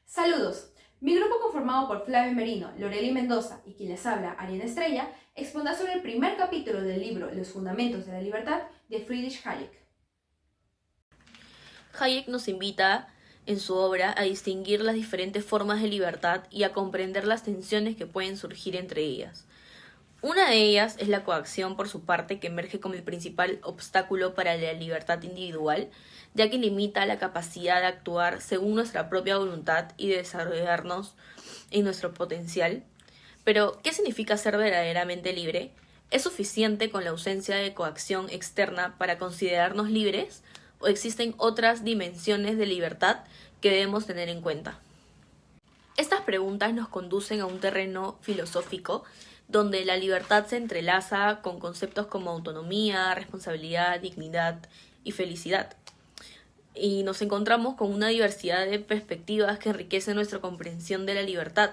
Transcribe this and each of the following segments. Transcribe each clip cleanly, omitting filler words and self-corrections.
Saludos. Mi grupo, conformado por Flavio Merino, Loreli Mendoza y quien les habla, Ariana Estrella, expondrá sobre el primer capítulo del libro Los Fundamentos de la Libertad de Friedrich Hayek. Hayek nos invita en su obra a distinguir las diferentes formas de libertad y a comprender las tensiones que pueden surgir entre ellas. Una de ellas es la coacción, por su parte, que emerge como el principal obstáculo para la libertad individual, ya que limita la capacidad de actuar según nuestra propia voluntad y de desarrollarnos en nuestro potencial. Pero, ¿qué significa ser verdaderamente libre? ¿Es suficiente con la ausencia de coacción externa para considerarnos libres? ¿O existen otras dimensiones de libertad que debemos tener en cuenta? Estas preguntas nos conducen a un terreno filosófico donde la libertad se entrelaza con conceptos como autonomía, responsabilidad, dignidad y felicidad. Y nos encontramos con una diversidad de perspectivas que enriquecen nuestra comprensión de la libertad,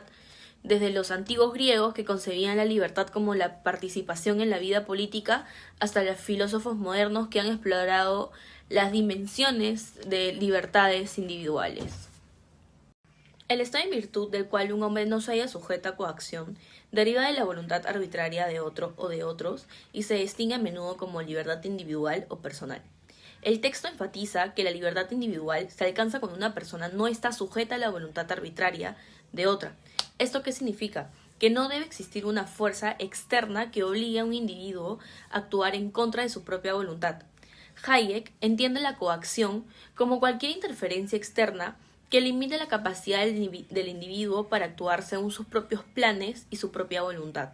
desde los antiguos griegos que concebían la libertad como la participación en la vida política hasta los filósofos modernos que han explorado las dimensiones de libertades individuales. El estado en virtud del cual un hombre no se halla sujeto a coacción deriva de la voluntad arbitraria de otro o de otros y se distingue a menudo como libertad individual o personal. El texto enfatiza que la libertad individual se alcanza cuando una persona no está sujeta a la voluntad arbitraria de otra. ¿Esto qué significa? Que no debe existir una fuerza externa que obligue a un individuo a actuar en contra de su propia voluntad. Hayek entiende la coacción como cualquier interferencia externa que limite la capacidad del individuo para actuar según sus propios planes y su propia voluntad.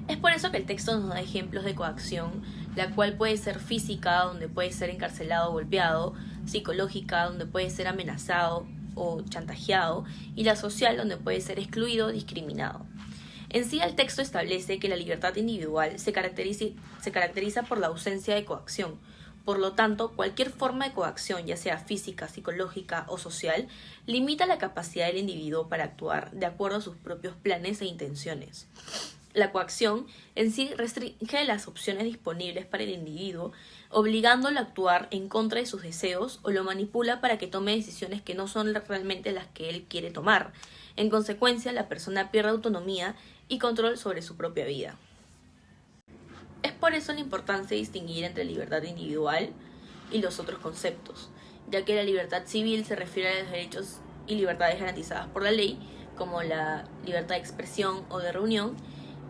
Es por eso que el texto nos da ejemplos de coacción, la cual puede ser física, donde puede ser encarcelado o golpeado, psicológica, donde puede ser amenazado o chantajeado, y la social, donde puede ser excluido o discriminado. En sí, el texto establece que la libertad individual se caracteriza por la ausencia de coacción. Por lo tanto, cualquier forma de coacción, ya sea física, psicológica o social, limita la capacidad del individuo para actuar de acuerdo a sus propios planes e intenciones. La coacción en sí restringe las opciones disponibles para el individuo, obligándolo a actuar en contra de sus deseos o lo manipula para que tome decisiones que no son realmente las que él quiere tomar. En consecuencia, la persona pierde autonomía y control sobre su propia vida. Es por eso la importancia de distinguir entre libertad individual y los otros conceptos, ya que la libertad civil se refiere a los derechos y libertades garantizadas por la ley, como la libertad de expresión o de reunión,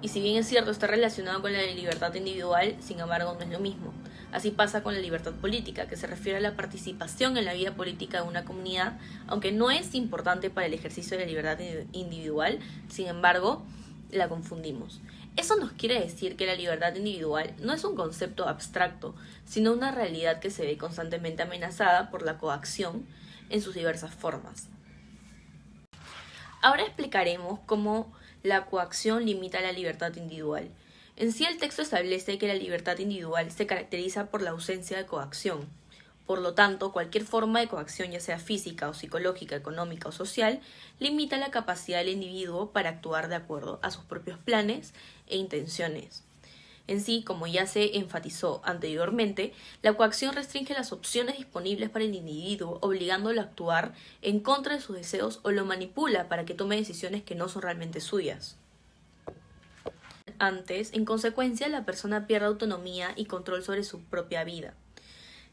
y si bien es cierto está relacionado con la libertad individual, sin embargo no es lo mismo. Así pasa con la libertad política, que se refiere a la participación en la vida política de una comunidad, aunque no es importante para el ejercicio de la libertad individual, sin embargo, la confundimos. Eso nos quiere decir que la libertad individual no es un concepto abstracto, sino una realidad que se ve constantemente amenazada por la coacción en sus diversas formas. Ahora explicaremos cómo la coacción limita la libertad individual. En sí, el texto establece que la libertad individual se caracteriza por la ausencia de coacción. Por lo tanto, cualquier forma de coacción, ya sea física o psicológica, económica o social, limita la capacidad del individuo para actuar de acuerdo a sus propios planes e intenciones. En sí, como ya se enfatizó anteriormente, la coacción restringe las opciones disponibles para el individuo, obligándolo a actuar en contra de sus deseos o lo manipula para que tome decisiones que no son realmente suyas. Antes, en consecuencia, la persona pierde autonomía y control sobre su propia vida.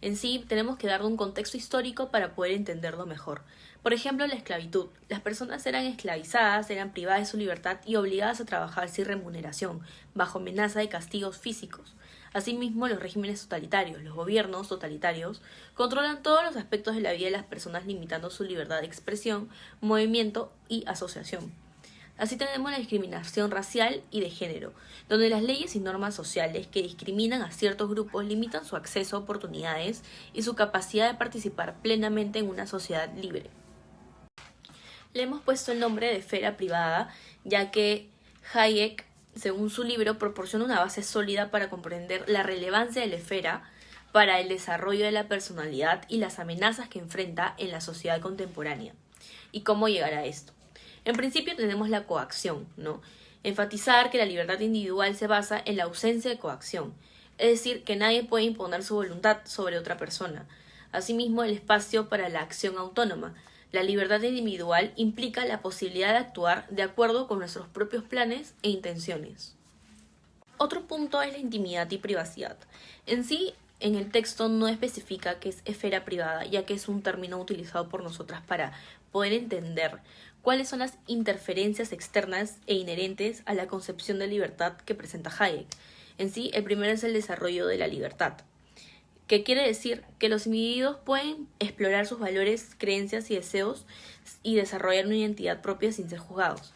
En sí, tenemos que darle un contexto histórico para poder entenderlo mejor. Por ejemplo, la esclavitud. Las personas eran esclavizadas, eran privadas de su libertad y obligadas a trabajar sin remuneración, bajo amenaza de castigos físicos. Asimismo, los regímenes totalitarios, los gobiernos totalitarios, controlan todos los aspectos de la vida de las personas, limitando su libertad de expresión, movimiento y asociación. Así tenemos la discriminación racial y de género, donde las leyes y normas sociales que discriminan a ciertos grupos limitan su acceso a oportunidades y su capacidad de participar plenamente en una sociedad libre. Le hemos puesto el nombre de esfera privada, ya que Hayek, según su libro, proporciona una base sólida para comprender la relevancia de la esfera para el desarrollo de la personalidad y las amenazas que enfrenta en la sociedad contemporánea. ¿Y cómo llegar a esto? En principio tenemos la coacción, ¿no? Enfatizar que la libertad individual se basa en la ausencia de coacción, es decir, que nadie puede imponer su voluntad sobre otra persona. Asimismo, el espacio para la acción autónoma. la libertad individual implica la posibilidad de actuar de acuerdo con nuestros propios planes e intenciones. Otro punto es la intimidad y privacidad. En sí, en el texto no especifica qué es esfera privada, ya que es un término utilizado por nosotras para poder entender cuáles son las interferencias externas e inherentes a la concepción de libertad que presenta Hayek. En sí, el primero es el desarrollo de la libertad, que quiere decir que los individuos pueden explorar sus valores, creencias y deseos y desarrollar una identidad propia sin ser juzgados.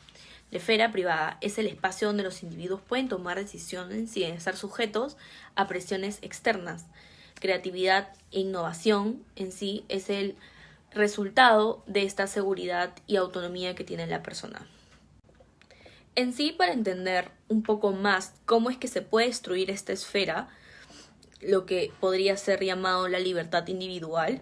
La esfera privada es el espacio donde los individuos pueden tomar decisiones sin estar sujetos a presiones externas. Creatividad e innovación en sí es el resultado de esta seguridad y autonomía que tiene la persona. En sí, para entender un poco más cómo es que se puede destruir esta esfera, lo que podría ser llamado la libertad individual,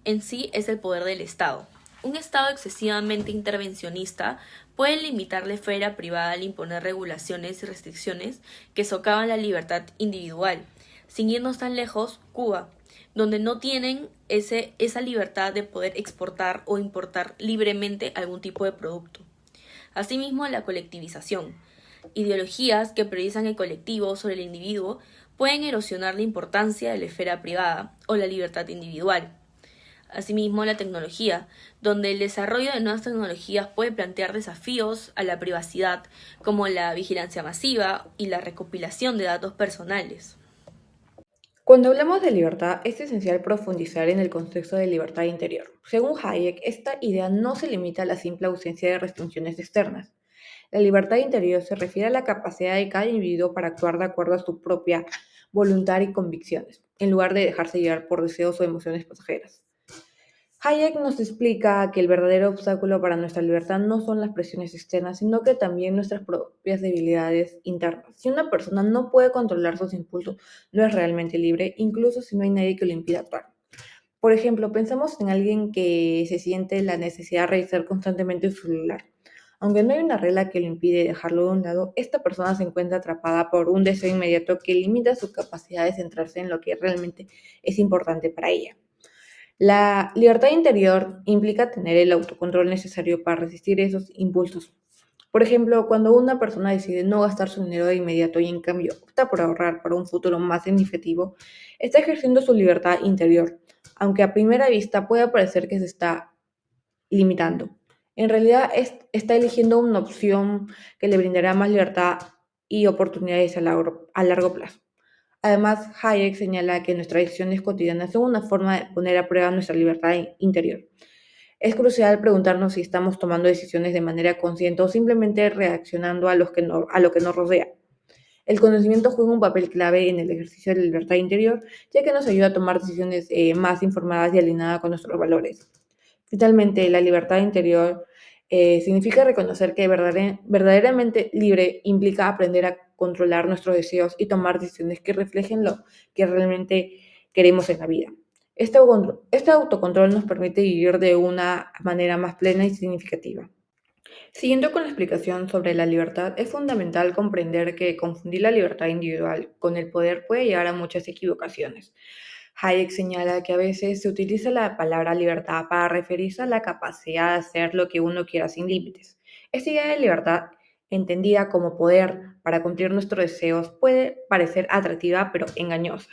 en sí es el poder del Estado. Un Estado excesivamente intervencionista puede limitar la esfera privada al imponer regulaciones y restricciones que socavan la libertad individual. Sin irnos tan lejos, Cuba, donde no tienen esa libertad de poder exportar o importar libremente algún tipo de producto. Asimismo, la colectivización. Ideologías que priorizan el colectivo sobre el individuo pueden erosionar la importancia de la esfera privada o la libertad individual. Asimismo, la tecnología, donde el desarrollo de nuevas tecnologías puede plantear desafíos a la privacidad, como la vigilancia masiva y la recopilación de datos personales. Cuando hablamos de libertad, es esencial profundizar en el contexto de libertad interior. Según Hayek, esta idea no se limita a la simple ausencia de restricciones externas. La libertad interior se refiere a la capacidad de cada individuo para actuar de acuerdo a su propia voluntad y convicciones, en lugar de dejarse llevar por deseos o emociones pasajeras. Hayek nos explica que el verdadero obstáculo para nuestra libertad no son las presiones externas, sino que también nuestras propias debilidades internas. Si una persona no puede controlar sus impulsos, no es realmente libre, incluso si no hay nadie que lo impida actuar. Por ejemplo, pensamos en alguien que se siente la necesidad de revisar constantemente su celular. Aunque no hay una regla que lo impide dejarlo de un lado, esta persona se encuentra atrapada por un deseo inmediato que limita su capacidad de centrarse en lo que realmente es importante para ella. La libertad interior implica tener el autocontrol necesario para resistir esos impulsos. Por ejemplo, cuando una persona decide no gastar su dinero de inmediato y en cambio opta por ahorrar para un futuro más significativo, está ejerciendo su libertad interior, aunque a primera vista pueda parecer que se está limitando. En realidad está eligiendo una opción que le brindará más libertad y oportunidades a largo plazo. Además, Hayek señala que nuestras decisiones cotidianas son una forma de poner a prueba nuestra libertad interior. Es crucial preguntarnos si estamos tomando decisiones de manera consciente o simplemente reaccionando a lo que nos rodea. El conocimiento juega un papel clave en el ejercicio de la libertad interior, ya que nos ayuda a tomar decisiones más informadas y alineadas con nuestros valores. Finalmente, la libertad interior significa reconocer que verdaderamente libre implica aprender a controlar nuestros deseos y tomar decisiones que reflejen lo que realmente queremos en la vida. Este autocontrol nos permite vivir de una manera más plena y significativa. Siguiendo con la explicación sobre la libertad, es fundamental comprender que confundir la libertad individual con el poder puede llevar a muchas equivocaciones. Hayek señala que a veces se utiliza la palabra libertad para referirse a la capacidad de hacer lo que uno quiera sin límites. Esta idea de libertad, entendida como poder para cumplir nuestros deseos, puede parecer atractiva pero engañosa.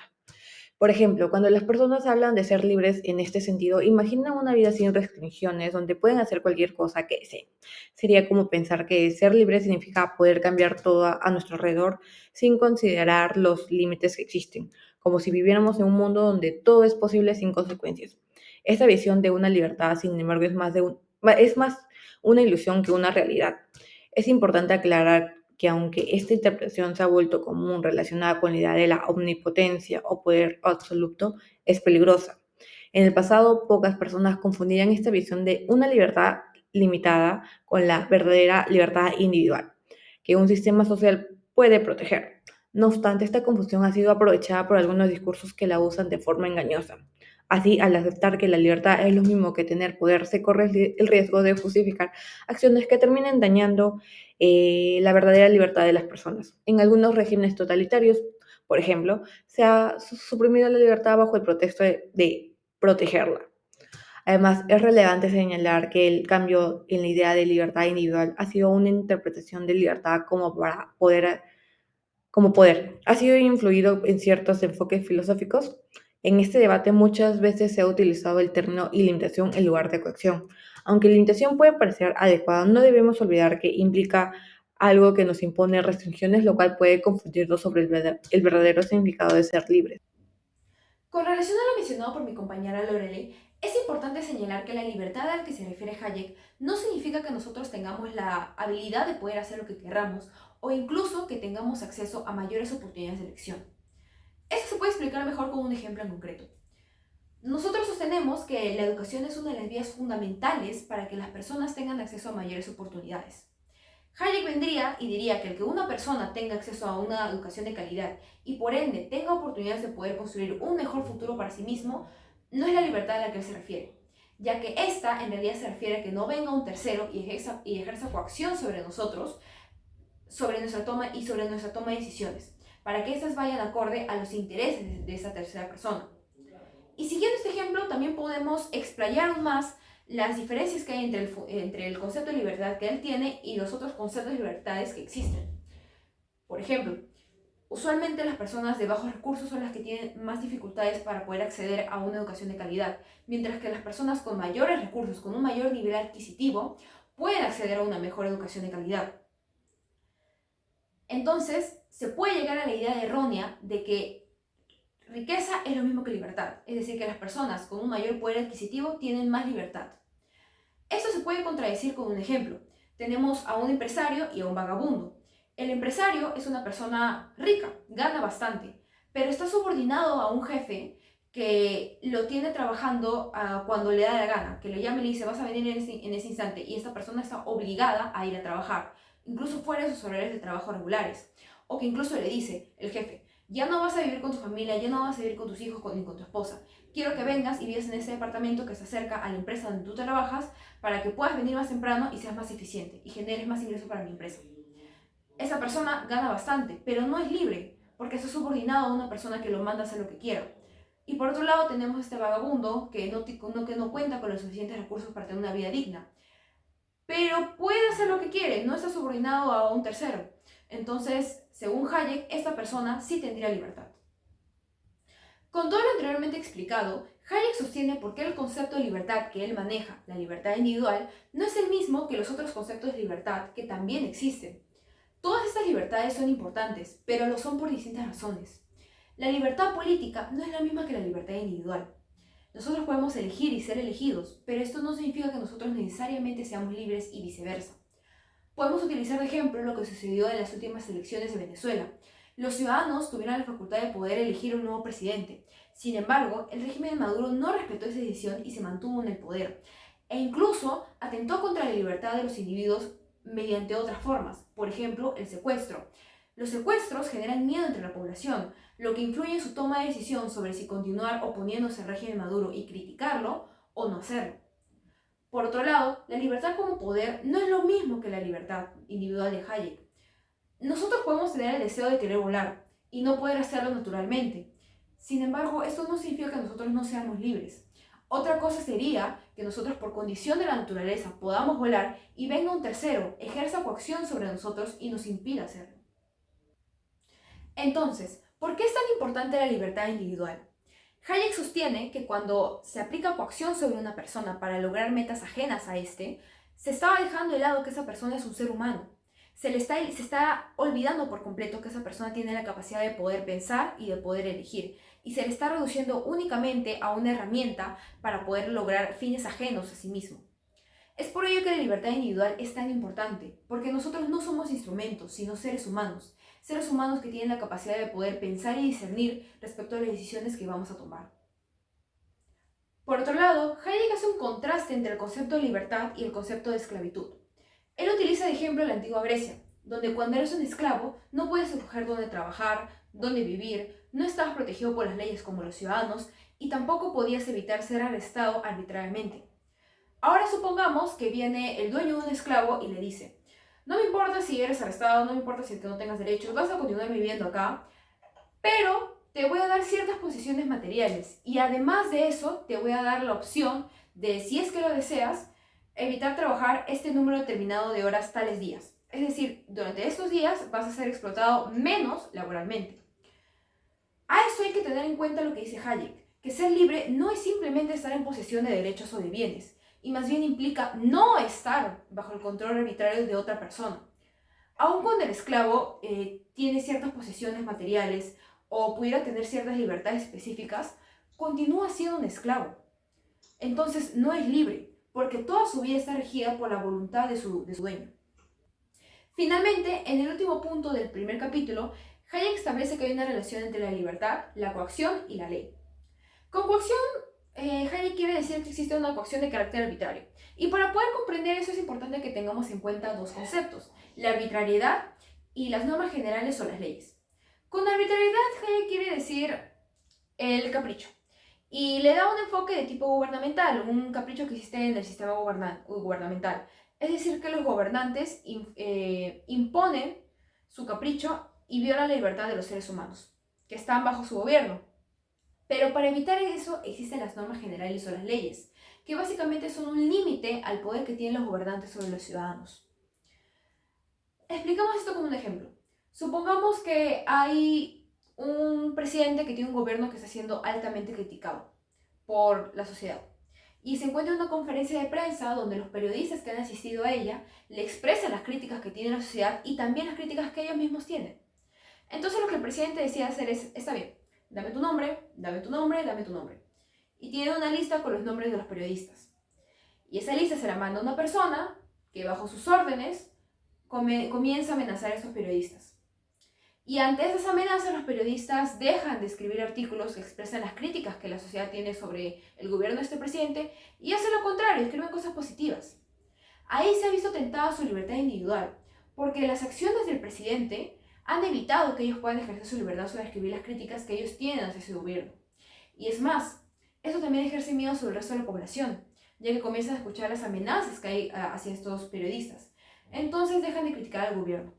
Por ejemplo, cuando las personas hablan de ser libres en este sentido, imaginan una vida sin restricciones, donde pueden hacer cualquier cosa que deseen. Sería como pensar que ser libre significa poder cambiar todo a nuestro alrededor sin considerar los límites que existen, como si viviéramos en un mundo donde todo es posible sin consecuencias. Esta visión de una libertad, sin embargo, es más una ilusión que una realidad. Es importante aclarar que aunque esta interpretación se ha vuelto común relacionada con la idea de la omnipotencia o poder absoluto, es peligrosa. En el pasado, pocas personas confundían esta visión de una libertad limitada con la verdadera libertad individual, que un sistema social puede proteger. No obstante, esta confusión ha sido aprovechada por algunos discursos que la usan de forma engañosa. Así, al aceptar que la libertad es lo mismo que tener poder, se corre el riesgo de justificar acciones que terminen dañando la verdadera libertad de las personas. En algunos regímenes totalitarios, por ejemplo, se ha suprimido la libertad bajo el pretexto de protegerla. Además, es relevante señalar que el cambio en la idea de libertad individual ha sido una interpretación de libertad como poder. Ha sido influido en ciertos enfoques filosóficos. En este debate muchas veces se ha utilizado el término ilimitación en lugar de coacción. Aunque la limitación puede parecer adecuada, no debemos olvidar que implica algo que nos impone restricciones, lo cual puede confundirnos sobre el verdadero significado de ser libres. Con relación a lo mencionado por mi compañera Lorelei, es importante señalar que la libertad a la que se refiere Hayek no significa que nosotros tengamos la habilidad de poder hacer lo que queramos o incluso que tengamos acceso a mayores oportunidades de elección. Esto se puede explicar mejor con un ejemplo en concreto. Nosotros sostenemos que la educación es una de las vías fundamentales para que las personas tengan acceso a mayores oportunidades. Hayek vendría y diría que el que una persona tenga acceso a una educación de calidad y por ende tenga oportunidades de poder construir un mejor futuro para sí mismo, no es la libertad a la que él se refiere, ya que esta en realidad se refiere a que no venga un tercero y ejerza coacción sobre nosotros, sobre nuestra toma de decisiones, para que éstas vayan acorde a los intereses de esa tercera persona. Y siguiendo este ejemplo, también podemos explayar aún más las diferencias que hay entre el concepto de libertad que él tiene y los otros conceptos de libertades que existen. Por ejemplo, usualmente las personas de bajos recursos son las que tienen más dificultades para poder acceder a una educación de calidad, mientras que las personas con mayores recursos, con un mayor nivel adquisitivo, pueden acceder a una mejor educación de calidad. Entonces, se puede llegar a la idea errónea de que riqueza es lo mismo que libertad, es decir, que las personas con un mayor poder adquisitivo tienen más libertad. Esto se puede contradecir con un ejemplo. Tenemos a un empresario y a un vagabundo. El empresario es una persona rica, gana bastante, pero está subordinado a un jefe que lo tiene trabajando cuando le da la gana, que le llama y le dice vas a venir en ese instante y esta persona está obligada a ir a trabajar, incluso fuera de sus horarios de trabajo regulares. O que incluso le dice el jefe, ya no vas a vivir con tu familia, ya no vas a vivir con tus hijos ni con tu esposa. Quiero que vengas y vivas en ese departamento que se acerca a la empresa donde tú trabajas para que puedas venir más temprano y seas más eficiente y generes más ingresos para mi empresa. Esa persona gana bastante, pero no es libre, porque está subordinado a una persona que lo manda a hacer lo que quiera. Y por otro lado tenemos este vagabundo que no cuenta con los suficientes recursos para tener una vida digna, pero puede hacer lo que quiere, no está subordinado a un tercero. Entonces, según Hayek, esta persona sí tendría libertad. Con todo lo anteriormente explicado, Hayek sostiene por qué el concepto de libertad que él maneja, la libertad individual, no es el mismo que los otros conceptos de libertad que también existen. Todas estas libertades son importantes, pero lo son por distintas razones. La libertad política no es la misma que la libertad individual. Nosotros podemos elegir y ser elegidos, pero esto no significa que nosotros necesariamente seamos libres y viceversa. Podemos utilizar de ejemplo lo que sucedió en las últimas elecciones de Venezuela. Los ciudadanos tuvieron la facultad de poder elegir un nuevo presidente. Sin embargo, el régimen de Maduro no respetó esa decisión y se mantuvo en el poder. E incluso atentó contra la libertad de los individuos mediante otras formas. Por ejemplo, el secuestro. Los secuestros generan miedo entre la población, lo que influye en su toma de decisión sobre si continuar oponiéndose al régimen de Maduro y criticarlo o no hacerlo. Por otro lado, la libertad como poder no es lo mismo que la libertad individual de Hayek. Nosotros podemos tener el deseo de querer volar y no poder hacerlo naturalmente. Sin embargo, esto no significa que nosotros no seamos libres. Otra cosa sería que nosotros por condición de la naturaleza podamos volar y venga un tercero, ejerza coacción sobre nosotros y nos impida hacerlo. Entonces, ¿por qué es tan importante la libertad individual? Hayek sostiene que cuando se aplica coacción sobre una persona para lograr metas ajenas a este, se estaba dejando de lado que esa persona es un ser humano. Se está olvidando por completo que esa persona tiene la capacidad de poder pensar y de poder elegir. Y se le está reduciendo únicamente a una herramienta para poder lograr fines ajenos a sí mismo. Es por ello que la libertad individual es tan importante, porque nosotros no somos instrumentos, sino seres humanos que tienen la capacidad de poder pensar y discernir respecto a las decisiones que vamos a tomar. Por otro lado, Hayek hace un contraste entre el concepto de libertad y el concepto de esclavitud. Él utiliza de ejemplo la antigua Grecia, donde cuando eres un esclavo no puedes escoger dónde trabajar, dónde vivir, no estabas protegido por las leyes como los ciudadanos y tampoco podías evitar ser arrestado arbitrariamente. Ahora supongamos que viene el dueño de un esclavo y le dice, no me importa si eres arrestado, no me importa si no tengas derechos, vas a continuar viviendo acá, pero te voy a dar ciertas posiciones materiales y además de eso te voy a dar la opción de, si es que lo deseas, evitar trabajar este número determinado de horas tales días. Es decir, durante estos días vas a ser explotado menos laboralmente. A esto hay que tener en cuenta lo que dice Hayek, que ser libre no es simplemente estar en posesión de derechos o de bienes, y más bien implica no estar bajo el control arbitrario de otra persona. Aun cuando el esclavo tiene ciertas posesiones materiales o pudiera tener ciertas libertades específicas, continúa siendo un esclavo. Entonces no es libre, porque toda su vida está regida por la voluntad de su dueño. Finalmente, en el último punto del primer capítulo, Hayek establece que hay una relación entre la libertad, la coacción y la ley. Con coacción, Hayek quiere decir que existe una coacción de carácter arbitrario. Y para poder comprender eso es importante que tengamos en cuenta dos conceptos, la arbitrariedad y las normas generales o las leyes. Con arbitrariedad, Hayek quiere decir el capricho. Y le da un enfoque de tipo gubernamental, un capricho que existe en el sistema gubernamental. Es decir, que los gobernantes imponen su capricho y violan la libertad de los seres humanos, que están bajo su gobierno. Pero para evitar eso existen las normas generales o las leyes, que básicamente son un límite al poder que tienen los gobernantes sobre los ciudadanos. Explicamos esto con un ejemplo. Supongamos que hay un presidente que tiene un gobierno que está siendo altamente criticado por la sociedad. Y se encuentra en una conferencia de prensa donde los periodistas que han asistido a ella le expresan las críticas que tiene la sociedad y también las críticas que ellos mismos tienen. Entonces lo que el presidente decide hacer es, está bien, dame tu nombre, dame tu nombre, dame tu nombre. Y tiene una lista con los nombres de los periodistas. Y esa lista se la manda a una persona que bajo sus órdenes comienza a amenazar a esos periodistas. Y ante esas amenazas, los periodistas dejan de escribir artículos que expresan las críticas que la sociedad tiene sobre el gobierno de este presidente y hacen lo contrario, escriben cosas positivas. Ahí se ha visto tentada su libertad individual, porque las acciones del presidente han evitado que ellos puedan ejercer su libertad sobre escribir las críticas que ellos tienen hacia su gobierno. Y es más, eso también ejerce miedo sobre el resto de la población, ya que comienzan a escuchar las amenazas que hay hacia estos periodistas. Entonces dejan de criticar al gobierno.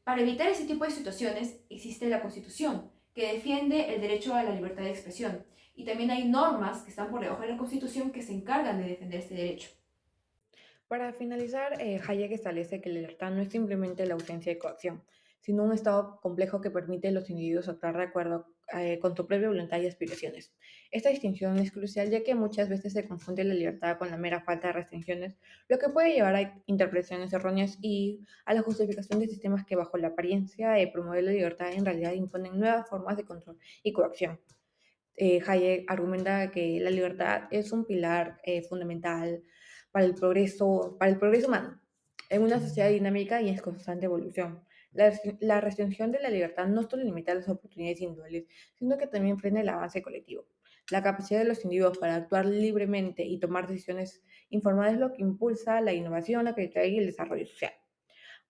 Para evitar ese tipo de situaciones existe la Constitución, que defiende el derecho a la libertad de expresión, y también hay normas que están por debajo de la Constitución que se encargan de defender este derecho. Para finalizar, Hayek establece que la libertad no es simplemente la ausencia de coacción, sino un estado complejo que permite a los individuos actuar de acuerdo con su propia voluntad y aspiraciones. Esta distinción es crucial ya que muchas veces se confunde la libertad con la mera falta de restricciones, lo que puede llevar a interpretaciones erróneas y a la justificación de sistemas que bajo la apariencia de promover la libertad en realidad imponen nuevas formas de control y coacción. Hayek argumenta que la libertad es un pilar fundamental para el progreso humano en una sociedad dinámica y en constante evolución. La restricción de la libertad no solo limita las oportunidades individuales, sino que también frena el avance colectivo. La capacidad de los individuos para actuar libremente y tomar decisiones informadas es lo que impulsa la innovación, la creatividad y el desarrollo social.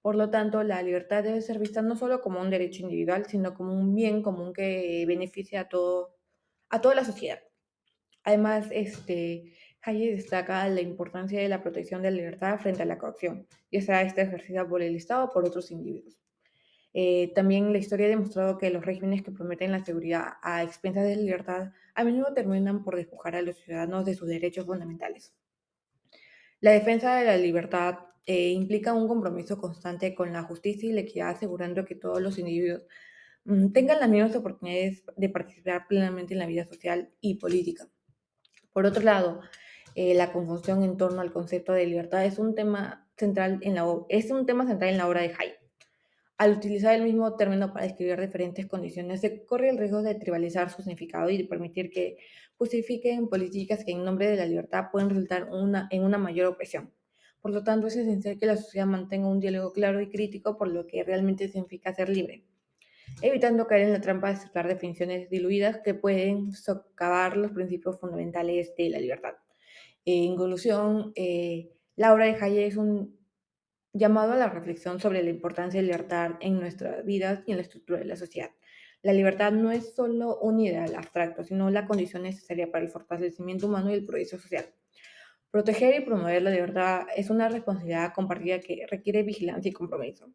Por lo tanto, la libertad debe ser vista no solo como un derecho individual, sino como un bien común que beneficia a toda la sociedad. Además, Hayek destaca la importancia de la protección de la libertad frente a la coacción, ya sea esta ejercida por el Estado o por otros individuos. También la historia ha demostrado que los regímenes que prometen la seguridad a expensas de la libertad a menudo terminan por despojar a los ciudadanos de sus derechos fundamentales. La defensa de la libertad implica un compromiso constante con la justicia y la equidad, asegurando que todos los individuos tengan las mismas oportunidades de participar plenamente en la vida social y política. Por otro lado, la confusión en torno al concepto de libertad es un tema central en la obra de Hayek. Al utilizar el mismo término para describir diferentes condiciones, se corre el riesgo de tribalizar su significado y de permitir que justifiquen políticas que en nombre de la libertad pueden resultar en una mayor opresión. Por lo tanto, es esencial que la sociedad mantenga un diálogo claro y crítico por lo que realmente significa ser libre, evitando caer en la trampa de aceptar definiciones diluidas que pueden socavar los principios fundamentales de la libertad. En conclusión, la obra de Hayek es un llamado a la reflexión sobre la importancia de la libertad en nuestras vidas y en la estructura de la sociedad. La libertad no es solo un ideal abstracto, sino la condición necesaria para el fortalecimiento humano y el progreso social. Proteger y promover la libertad es una responsabilidad compartida que requiere vigilancia y compromiso.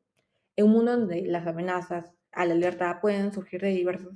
En un mundo donde las amenazas a la libertad pueden surgir de diversas